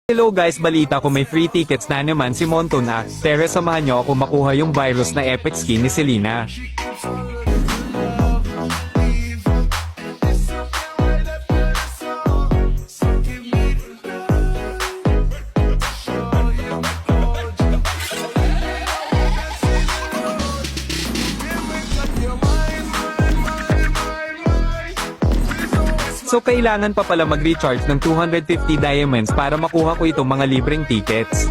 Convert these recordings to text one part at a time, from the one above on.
Hello guys, balita ko may free tickets na naman si Monton na. Tere, samahan nyo ako makuha yung virus na epic skin ni Selena. So kailangan pa pala mag-recharge ng 250 diamonds para makuha ko itong mga libreng tickets.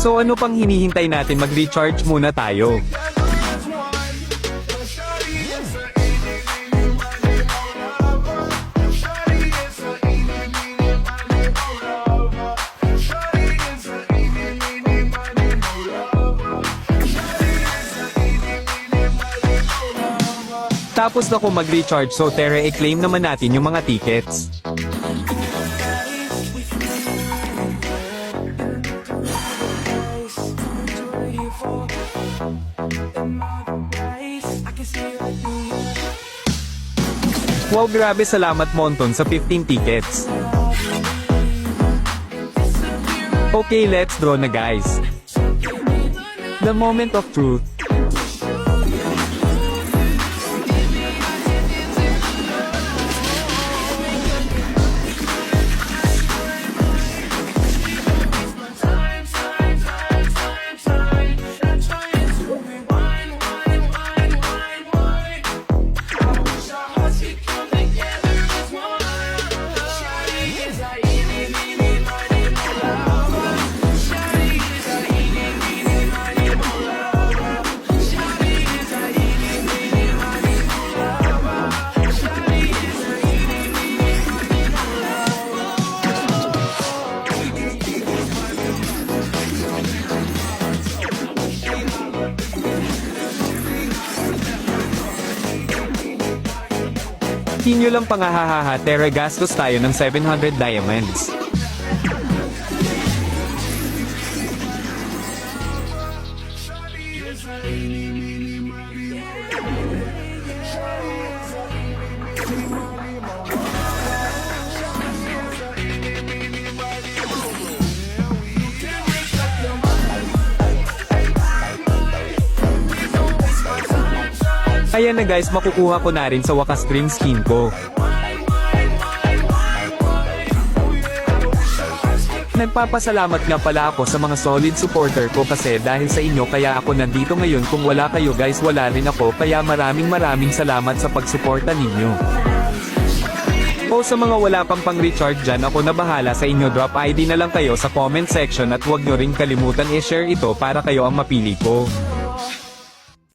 So ano pang hinihintay natin, mag-recharge muna tayo. Tapos na ako mag-recharge, so Tere, i-claim naman natin yung mga tickets. Wow, grabe, salamat Monton sa 15 tickets. Okay, let's draw na guys. The moment of truth. Hindi nyo lang pangahahaha, Tere, gastos tayo ng 700 diamonds. Ayan na guys, makukuha ko na rin sa wakas dream skin ko. Nagpapasalamat nga pala ako sa mga solid supporter ko kasi dahil sa inyo kaya ako nandito ngayon. Kung wala kayo guys, wala rin ako, kaya maraming salamat sa pagsuporta ninyo. O sa mga wala pang recharge dyan, ako na bahala sa inyo. Drop ID na lang kayo sa comment section at huwag nyo ring kalimutan i-share ito para kayo ang mapili ko.